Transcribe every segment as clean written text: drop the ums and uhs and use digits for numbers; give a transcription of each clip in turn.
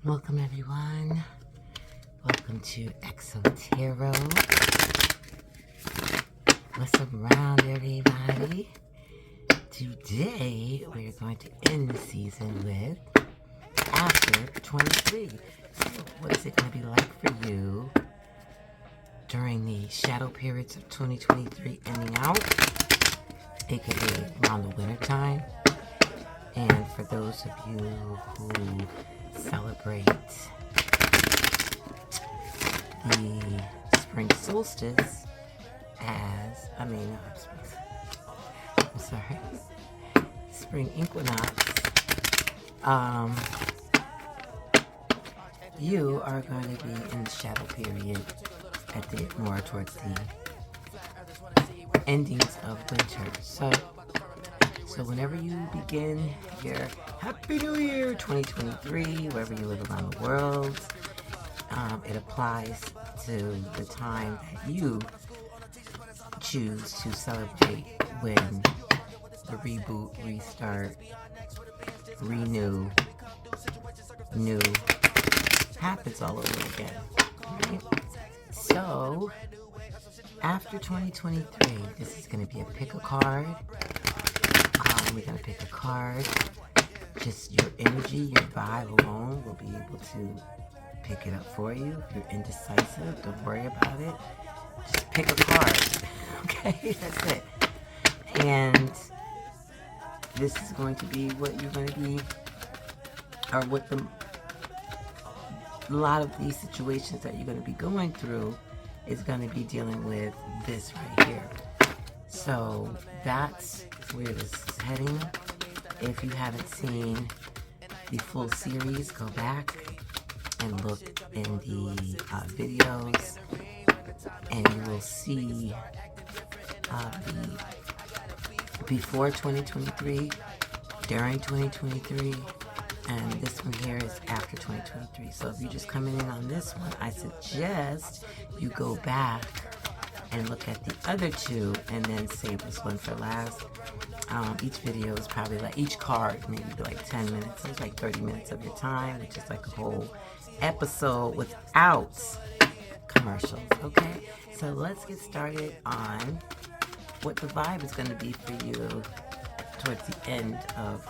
Welcome everyone. Welcome to XOTarot. What's around everybody? Today we're going to end the season with after 23. So what is it going to be like for you during the shadow periods of 2023 ending out, aka around the winter time? And for those of you who celebrate the spring solstice as, spring equinox, you are going to be in the shadow period at the more towards the endings of winter. So whenever you begin your Happy New Year 2023, wherever you live around the world, it applies to the time that you choose to celebrate when the reboot, restart, renew, new happens all over again. Right? So after 2023, this is going to be a pick a card. We're going to pick a card. Just your energy, your vibe alone will be able to pick it up for you. If you're indecisive, don't worry about it. Just pick a card. Okay, that's it. And this is going to be what you're going to be, or what a lot of these situations that you're going to be going through is going to be dealing with this right here. So that's where this is heading. If you haven't seen the full series, go back and look in the videos, and you will see the before 2023, during 2023, and this one here is after 2023. So if you're just coming in on this one, I suggest you go back and look at the other two and then save this one for last. Each video is probably like, each card maybe like 10 minutes. So it's like 30 minutes of your time, which is like a whole episode without commercials, okay? So let's get started on what the vibe is going to be for you towards the end of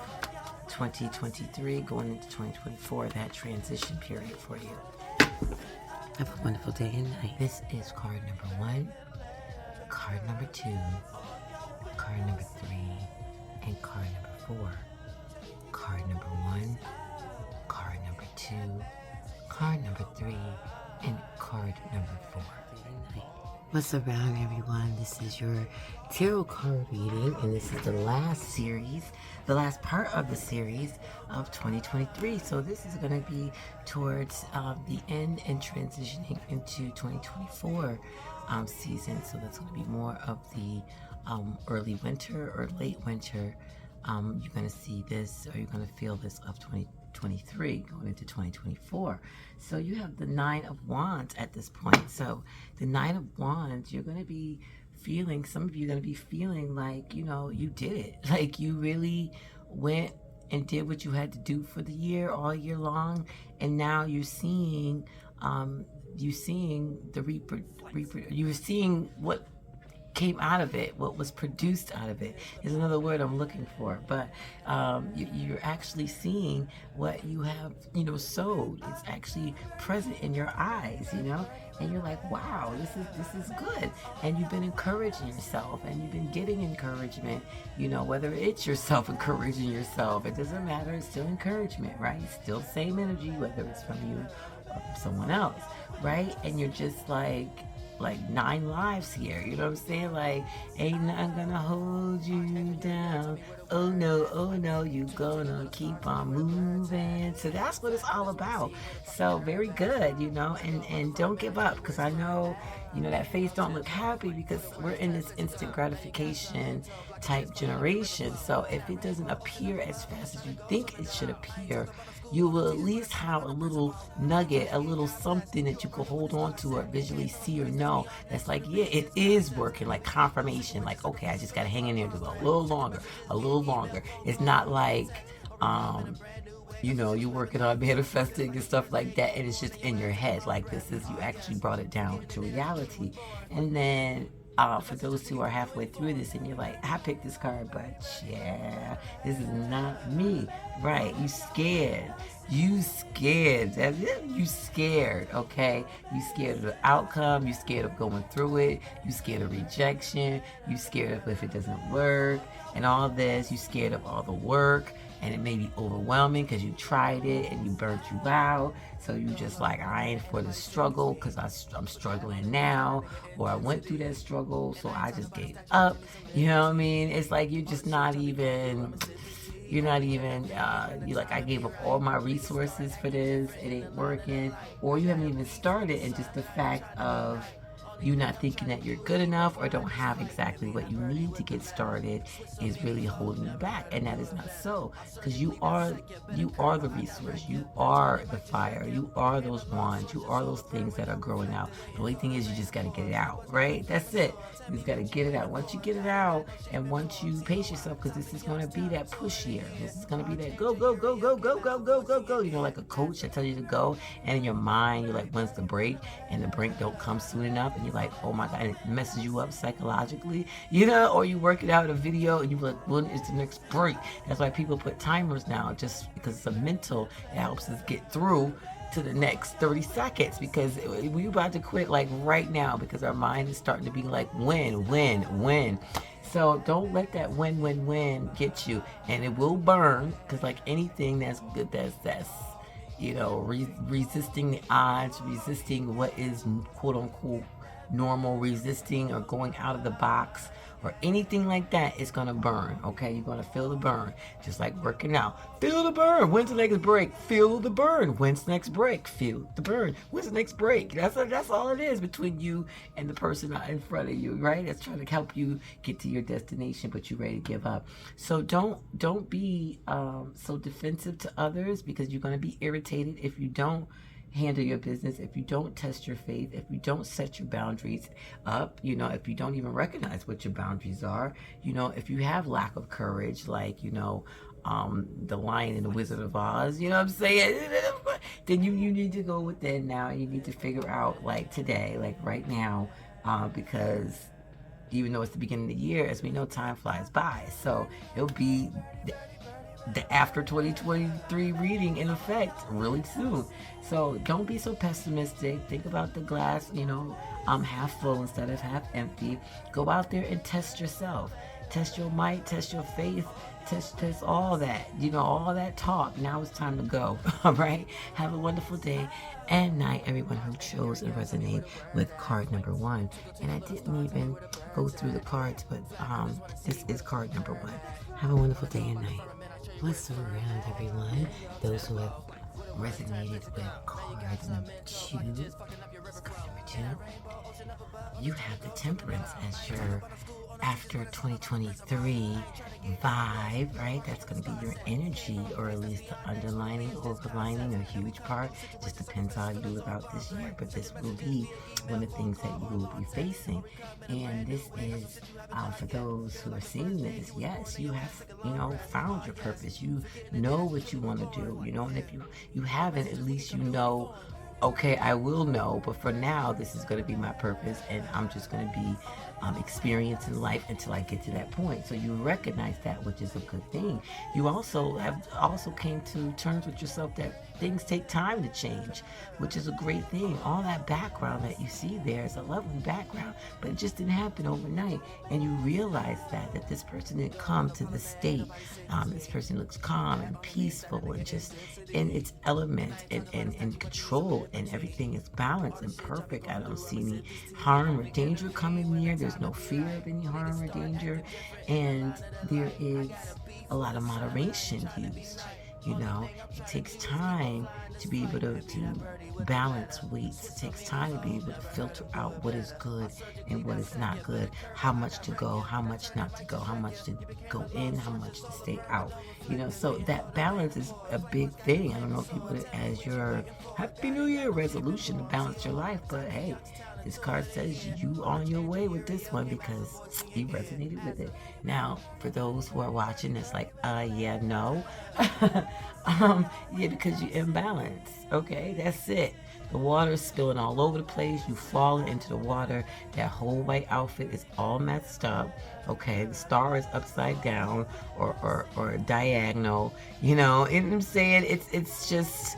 2023, going into 2024, that transition period for you. Have a wonderful day and night. This is card number 1, card number 2, card number 3, and card number 4. Card number 1, card number 2, card number 3, and card number 4. What's around everyone? This is your tarot card reading, and this is the last series, the last part of the series of 2023. So this is going to be towards the end and transitioning into 2024 season. So that's going to be more of the early winter or late winter. You're going to see this, or you're going to feel this of 2023 going into 2024. So you have the 9 of Wands at this point. So the 9 of Wands, you're going to be feeling, some of you are going to be feeling like, you know, you did it. Like you really went and did what you had to do for the year, all year long. And now you're seeing, you're seeing what came out of it, what was produced out of it is another word I'm looking for, but you're actually seeing what you have, you know, sowed. It's actually present in your eyes, you know, and you're like, wow, this is good. And you've been encouraging yourself, and you've been getting encouragement, you know, whether it's yourself encouraging yourself, it doesn't matter, it's still encouragement, right? It's still the same energy, whether it's from you or from someone else, right? And you're just like 9 lives here, you know what I'm saying? Like, ain't nothing gonna hold you down. Oh no, you gonna keep on moving. So that's what it's all about. So very good, you know, and don't give up, because I know, you know, that face don't look happy because we're in this instant gratification type generation. So if it doesn't appear as fast as you think it should appear, you will at least have a little nugget, a little something that you can hold on to or visually see or know that's like, yeah, it is working, like confirmation, like, okay, I just gotta hang in there just a little longer. It's not like you know, you're working on manifesting and stuff like that, and it's just in your head. Like, this is, you actually brought it down to reality. And then for those who are halfway through this and you're like, I picked this card, but yeah, this is not me. Right, you scared. You scared. You scared, okay? You scared of the outcome. You scared of going through it. You scared of rejection. You scared of if it doesn't work and all this. You scared of all the work, and it may be overwhelming because you tried it and you burnt you out. So you just like, I ain't for the struggle because I'm struggling now, or I went through that struggle, so I just gave up. You know what I mean? It's like you're just not even... You're not even, you're like, I gave up all my resources for this, it ain't working. Or you haven't even started, and just the fact of you not thinking that you're good enough or don't have exactly what you need to get started is really holding you back. And that is not so, because you are the resource, you are the fire, you are those wands, you are those things that are growing out. The only thing is you just got to get it out, right? That's it. You just got to get it out. Once you get it out, and once you pace yourself, because this is going to be that push year. This is going to be that go, go, go, go, go, go, go, go, go. You know, like a coach that tells you to go, and in your mind, you're like, when's the break? And the break don't come soon enough, and you're like, oh my God, and it messes you up psychologically, you know, or you work it out in a video, and you're like, when is the next break? That's why people put timers now, just because it's a mental, it helps us get through to the next 30 seconds, because we're about to quit like right now, because our mind is starting to be like, win. So don't let that win get you, and it will burn, because like anything that's good, that's you know, resisting the odds, resisting what is quote unquote normal, resisting or going out of the box or anything like that, is gonna burn. Okay, you're gonna feel the burn, just like working out. Feel the burn. When's the next break? Feel the burn. When's the next break? Feel the burn. When's the next break? That's all it is between you and the person out in front of you, right? That's trying to help you get to your destination, but you're ready to give up. So don't be so defensive to others, because you're gonna be irritated if you don't handle your business, if you don't test your faith, if you don't set your boundaries up, you know, if you don't even recognize what your boundaries are, you know, if you have lack of courage, like, you know, the Lion and the Wizard of Oz, you know what I'm saying? Then you need to go within now, and you need to figure out, like today, like right now, because even though it's the beginning of the year, as we know, time flies by. So it'll be the after 2023 reading in effect really soon. So don't be so pessimistic. Think about the glass, you know, half full instead of half empty. Go out there and test yourself. Test your might, test your faith, test all that, you know, all that talk. Now it's time to go. All right. Have a wonderful day and night, everyone who chose and resonate with card number 1. And I didn't even go through the cards, but this is card number 1. Have a wonderful day and night. What's around, everyone? Those who have resonated with card number 2. Card number 2. You have the Temperance as your after 2023 vibe, right? That's going to be your energy, or at least the underlining, overlining, a huge part. Just depends how you live out this year, but this will be one of the things that you will be facing. And this is for those who are seeing this. Yes, you have, you know, found your purpose. You know what you want to do, you know, and if you haven't, at least you know, okay, I will know, but for now, this is going to be my purpose, and I'm just going to be experiencing life until I get to that point. So you recognize that, which is a good thing. You also came to terms with yourself that things take time to change, which is a great thing. All that background that you see there is a lovely background, but it just didn't happen overnight. And you realize that this person didn't come to the state. This person looks calm and peaceful and just in its element and control, and everything is balanced and perfect. I don't see any harm or danger coming near. There's no fear of any harm or danger, and there is a lot of moderation used. You know, it takes time to be able to balance weights. It takes time to be able to filter out what is good and what is not good, how much to go, how much not to go, how much to go in, how much to stay out. You know, so that balance is a big thing. I don't know if you put it as your Happy New Year resolution to balance your life, but hey, this card says you on your way with this one because he resonated with it. Now, for those who are watching, it's like, yeah, no. Yeah, because you're imbalanced. Okay, that's it. The water is spilling all over the place. You falling into the water. That whole white outfit is all messed up. Okay, the star is upside down or diagonal. You know what I'm saying? It's just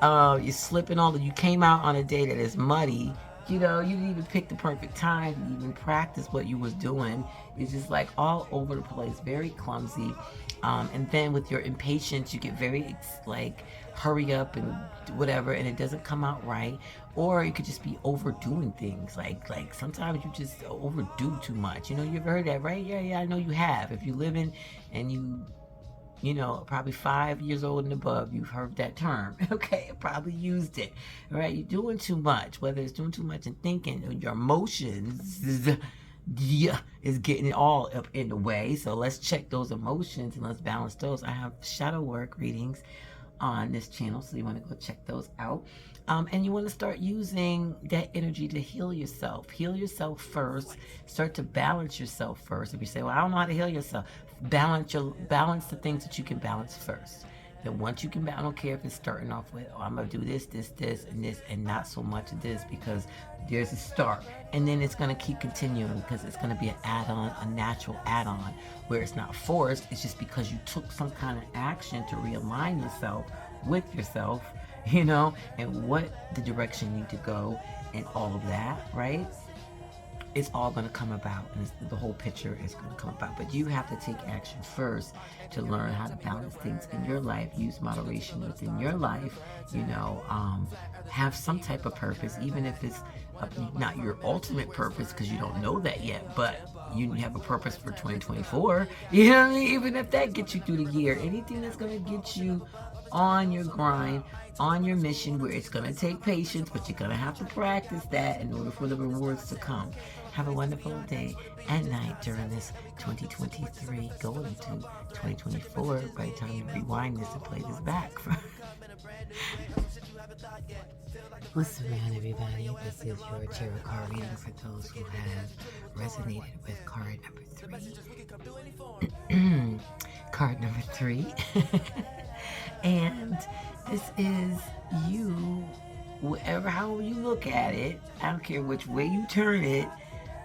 you're slipping all. You came out on a day that is muddy. You know, you didn't even pick the perfect time to even practice what you was doing. It's just like all over the place, very clumsy. And then with your impatience, you get very like hurry up and whatever, and it doesn't come out right. Or you could just be overdoing things. Like sometimes you just overdo too much. You know, you've heard that, right? Yeah, I know you have. If you live in and you know, probably 5 years old and above, you've heard that term, okay? Probably used it, right? You're doing too much, whether it's doing too much and thinking, or your emotions is getting it all up in the way. So let's check those emotions and let's balance those. I have shadow work readings on this channel, so you want to go check those out. And you want to start using that energy to heal yourself. Heal yourself first. Start to balance yourself first. If you say, well, I don't know how to heal yourself, balance the things that you can balance first. Then once you can, I don't care if it's starting off with, oh, I'm going to do this, and not so much of this, because there's a start. And then it's going to keep continuing because it's going to be an add-on, a natural add-on, where it's not forced. It's just because you took some kind of action to realign yourself with yourself, you know, and what the direction you need to go and all of that, right? It's all going to come about, and the whole picture is going to come about. But you have to take action first to learn how to balance things in your life. Use moderation within your life. You know, have some type of purpose, even if it's not your ultimate purpose, because you don't know that yet. But you have a purpose for 2024. You know what I mean? Even if that gets you through the year, anything that's going to get you on your grind, on your mission, where it's going to take patience, but you're going to have to practice that in order for the rewards to come. Have a wonderful day and night during this 2023, going into 2024 by the time you rewind this and play this back. Listen, man, everybody, this is your tarot card reading for those who have resonated with card number 3. Card number 3. And this is you, how you look at it. I don't care which way you turn it.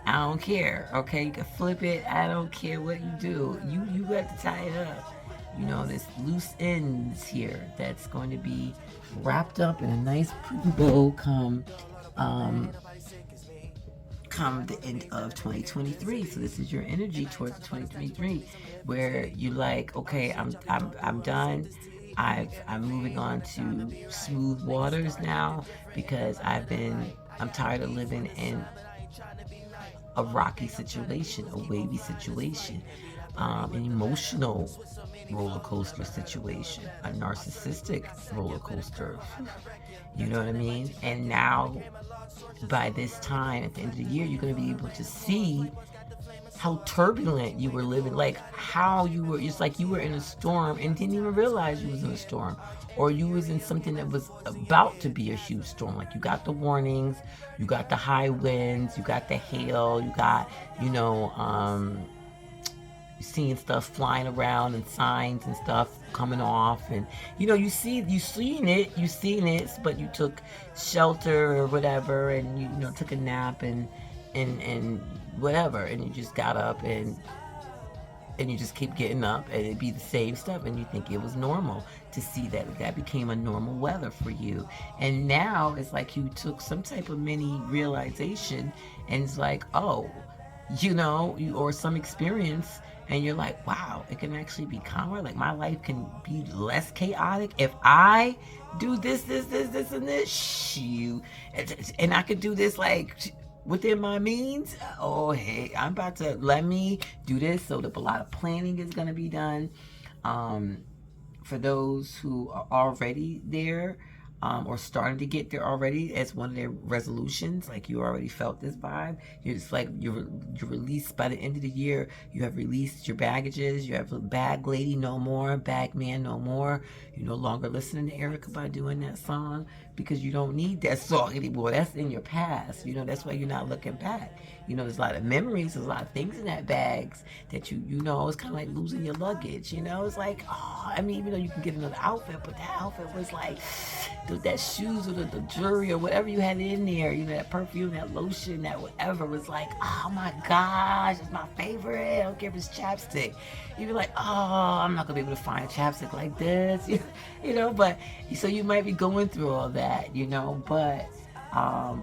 I don't care. Okay, you can flip it. I don't care what you do. You got to tie it up. You know, there's loose ends here that's going to be wrapped up in a nice pretty bow come the end of 2023. So this is your energy towards 2023, where you like, okay, I'm done. I'm moving on to smooth waters now, because I'm tired of living in a rocky situation, a wavy situation, an emotional roller coaster situation, a narcissistic roller coaster. You know what I mean? And now, by this time, at the end of the year, you're going to be able to see how turbulent you were living, like how you were, it's like you were in a storm and didn't even realize you was in a storm, or you was in something that was about to be a huge storm. Like you got the warnings, you got the high winds, you got the hail, you got, you know, seeing stuff flying around and signs and stuff coming off, and you know, you seen it, but you took shelter or whatever, and you know, took a nap and whatever, and you just got up and you just keep getting up, and it'd be the same stuff, and you think it was normal to see that became a normal weather for you. And now it's like you took some type of mini realization, and it's like, oh, you know, or some experience, and you're like, wow, it can actually be calmer. Like my life can be less chaotic if I do this, and this. Shoot, and I could do this like within my means. Oh, hey, I'm about to let me do this. So a lot of planning is going to be done. For those who are already there, or starting to get there already as one of their resolutions. Like you already felt this vibe. It's like you're released by the end of the year. You have released your baggages. You have a bag lady no more, bag man no more. You're no longer listening to Erica by doing that song because you don't need that song anymore. That's in your past. You know, that's why you're not looking back. You know, there's a lot of memories, there's a lot of things in that bags that you know, it's kind of like losing your luggage, you know? It's like, oh, I mean, even though you can get another outfit, but that outfit was like, that shoes or the jewelry or whatever you had in there, you know, that perfume, that lotion, that whatever was like, oh my gosh, it's my favorite. I don't care if it's chapstick. You'd be like, oh, I'm not gonna be able to find a chapstick like this, you know, but so you might be going through all that, you know, but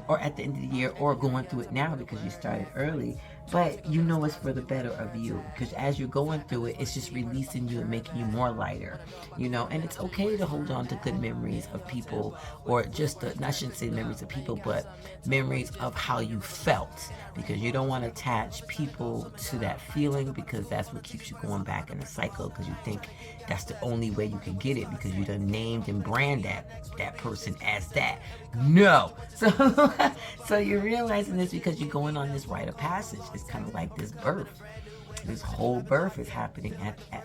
or at the end of the year, or going through it now because you started early, but you know it's for the better of you, because as you're going through it, it's just releasing you and making you more lighter, you know. And it's okay to hold on to good memories of people, or just I shouldn't say memories of people, but memories of how you felt, because you don't want to attach people to that feeling, because that's what keeps you going back in a cycle, because you think that's the only way you can get it, because you done named and brand that person as that. No. So you're realizing this because you're going on this rite of passage. It's kind of like this birth. This whole birth is happening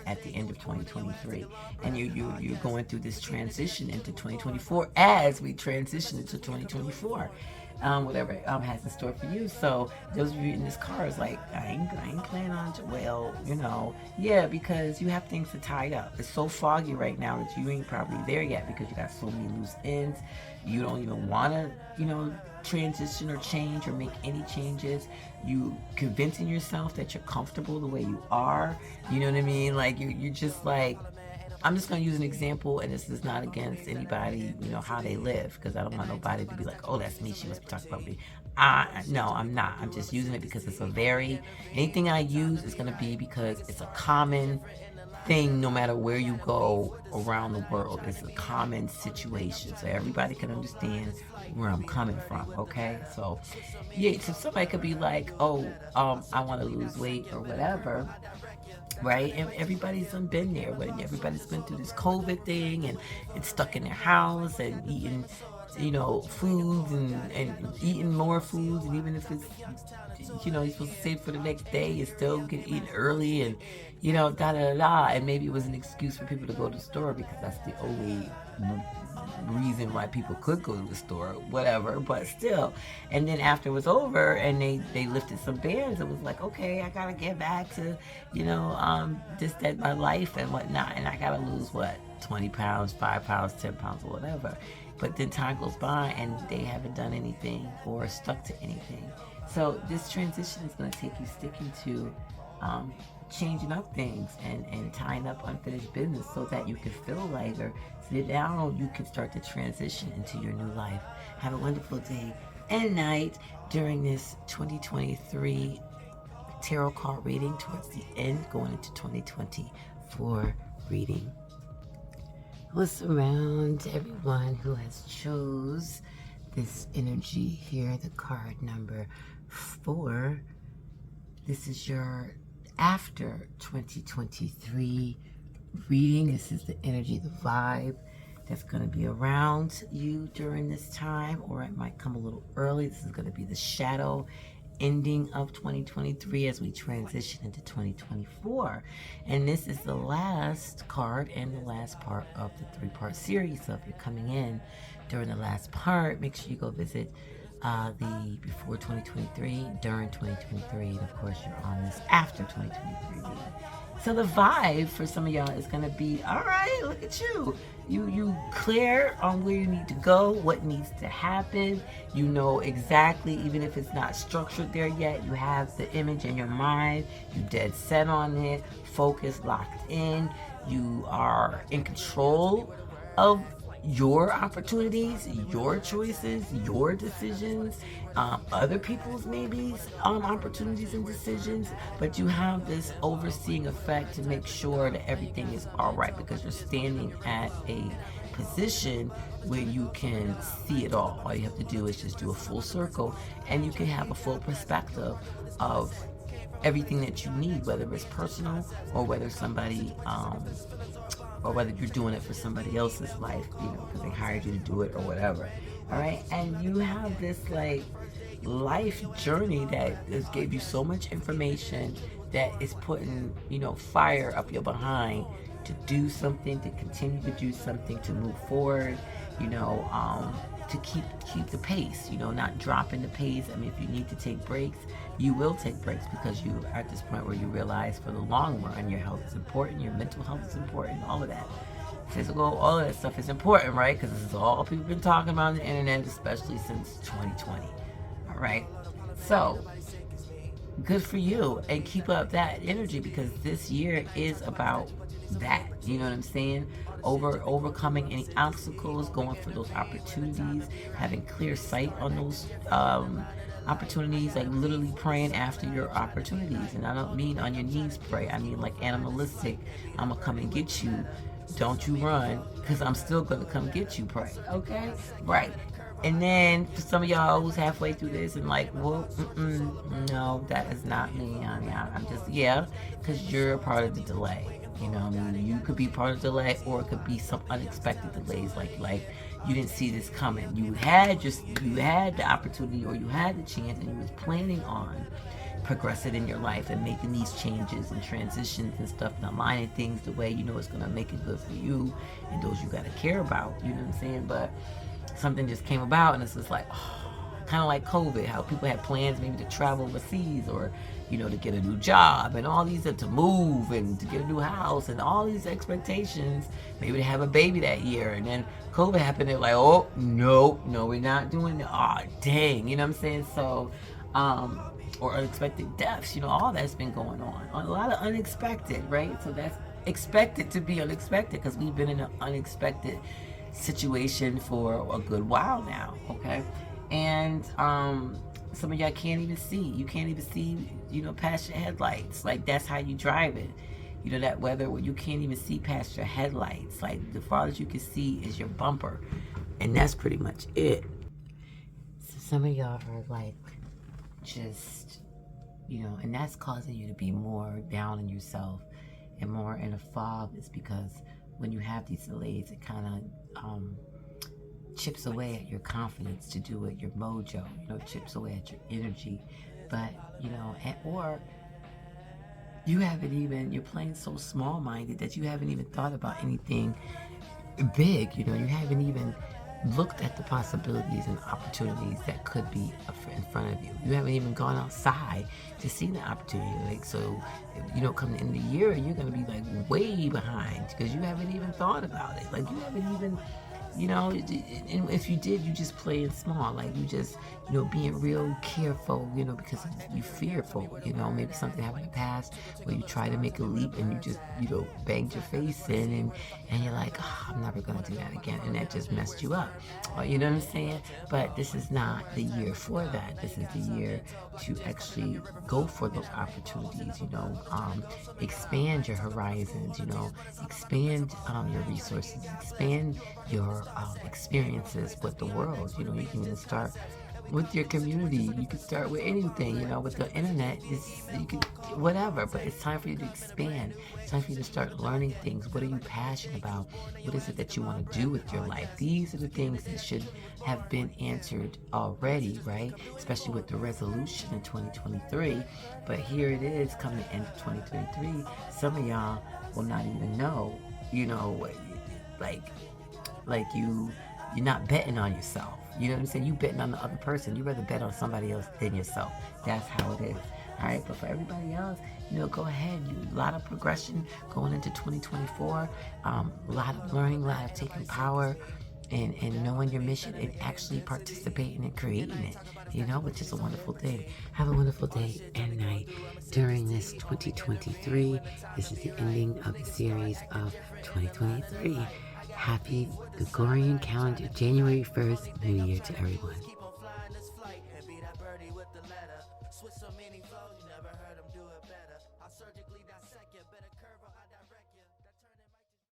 at the end of 2023, and you're going through this transition into 2024 as we transition into 2024. Whatever has in store for you. So those of you in this car is like, I ain't planning on to, well, you know, yeah, because you have things to tie up. It's so foggy right now that you ain't probably there yet, because you got so many loose ends. You don't even want to, you know, transition or change or make any changes. You convincing yourself that you're comfortable the way you are. You know what I mean? Like you're just like, I'm just going to use an example, and this is not against anybody, you know, how they live, because I don't want nobody to be like, oh, that's me, she must be talking about me. No, I'm not. I'm just using it because it's anything I use is going to be because it's a common thing no matter where you go around the world. It's a common situation, so everybody can understand where I'm coming from, okay? So, yeah, so somebody could be like, oh, I want to lose weight or whatever, right? And everybody's been there. Everybody's been through this COVID thing, and it's stuck in their house and eating, you know, foods and eating more foods, and even if it's, you know, you're supposed to save for the next day, you still get eaten early, and you know, and maybe it was an excuse for people to go to the store because that's the only reason why people could go to the store, whatever, but still. And then after it was over and they lifted some bans, it was like, okay, I gotta get back to, you know, just that my life and whatnot, and I gotta lose what, 20 pounds, 5 pounds, 10 pounds, or whatever. But then time goes by and they haven't done anything or stuck to anything. So this transition is going to take you sticking to changing up things and tying up unfinished business so that you can feel lighter, so that now you can start to transition into your new life. Have a wonderful day and night during this 2023 tarot card reading towards the end, going into 2024 reading. Let's surround everyone who has chose this energy here, the card number 4. This is your after 2023 reading. This is the energy, the vibe that's going to be around you during this time, or it might come a little early. This is going to be the shadow ending of 2023 as we transition into 2024. And this is the last card and the last part of the 3-part series. So if you're coming in during the last part, make sure you go visit the before 2023, during 2023, and of course you're on this after 2023 reading. So the vibe for some of y'all is going to be, all right, look at you. You clear on where you need to go, what needs to happen. You know exactly, even if it's not structured there yet, you have the image in your mind. You dead set on it, focused, locked in. You are in control of your opportunities, your choices, your decisions, other people's maybe opportunities and decisions, but you have this overseeing effect to make sure that everything is all right, because you're standing at a position where you can see it all. All you have to do is just do a full circle, and you can have a full perspective of everything that you need, whether it's personal or whether somebody or whether you're doing it for somebody else's life, you know, because they hired you to do it or whatever. All right, and you have this like life journey that has gave you so much information that is putting, you know, fire up your behind to do something, to continue to do something, to move forward, you know, to keep the pace, you know, not dropping the pace. I mean, if you need to take breaks, you will take breaks, because you are at this point where you realize for the long run, your health is important, your mental health is important, all of that. Physical, all of that stuff is important, right? Because this is all people have been talking about on the internet, especially since 2020. All right. So, good for you, and keep up that energy, because this year is about that. You know what I'm saying? Overcoming any obstacles, going for those opportunities, having clear sight on those opportunities, like literally praying after your opportunities. And I don't mean on your knees pray. I mean like animalistic. I'm gonna come and get you. Don't you run, because I'm still gonna come get you. Pray. Okay? Right. And then for some of y'all who's halfway through this and like, well, no, that is not me, honey. I'm just, yeah, because you're a part of the delay. You know, I mean, you could be part of the delay, or it could be some unexpected delays, like you didn't see this coming. You had the opportunity, or you had the chance, and you was planning on progressing in your life and making these changes and transitions and stuff, and aligning things the way you know it's gonna make it good for you and those you gotta care about. You know what I'm saying? But something just came about, and it's just like, oh, kind of like COVID, how people had plans maybe to travel overseas, or, you know, to get a new job, and all these, to move and to get a new house, and all these expectations, maybe to have a baby that year, and then COVID happened. They're like, oh, no, we're not doing it. Oh, dang, you know what I'm saying? So, or unexpected deaths, you know, all that's been going on. A lot of unexpected, right? So that's expected to be unexpected, because we've been in an unexpected situation for a good while now, okay? And some of y'all can't even see. You can't even see, you know, past your headlights. Like, that's how you drive it. You know, that weather where you can't even see past your headlights. Like, the farthest you can see is your bumper. And that's pretty much it. So some of y'all are like, just, you know, and that's causing you to be more down on yourself and more in a fog, is because when you have these delays, it kind of chips away at your confidence to do it, your mojo, you know, chips away at your energy. But, you know, or you haven't even, you're playing so small-minded that you haven't even thought about anything big. You know, you haven't even looked at the possibilities and opportunities that could be in front of you. You haven't even gone outside to see the opportunity. Like, so, you know, come the end of the year, you're going to be like way behind, because you haven't even thought about it. Like, you haven't even, you know, and if you did, you just playing small. Like, you just, you know, being real careful, you know, because you're fearful. You know, maybe something happened in the past where you try to make a leap and you just, you know, banged your face in, and you're like, oh, I'm never going to do that again. And that just messed you up. You know what I'm saying? But this is not the year for that. This is the year to actually go for those opportunities, you know, expand your horizons, you know, expand your resources, expand your experiences with the world. You know, you can even start with your community. You can start with anything, you know, with the internet. You can, whatever, but it's time for you to expand. It's time for you to start learning things. What are you passionate about? What is it that you want to do with your life? These are the things that should have been answered already, right? Especially with the resolution in 2023. But here it is, coming to end of 2023. Some of y'all will not even know, you know, like you're not betting on yourself. You know what I'm saying? You betting on the other person. You rather bet on somebody else than yourself. That's how it is. All right, but for everybody else, you know, go ahead. A lot of progression going into 2024. A lot of learning, a lot of taking power, and knowing your mission, and actually participating and creating it, you know, which is a wonderful thing. Have a wonderful day and night during this 2023. This is the ending of the series of 2023. Happy Gregorian calendar, January 1st, New Year to everyone. Switch so many flows, you never heard them do it better. I'll surgically dissect you, better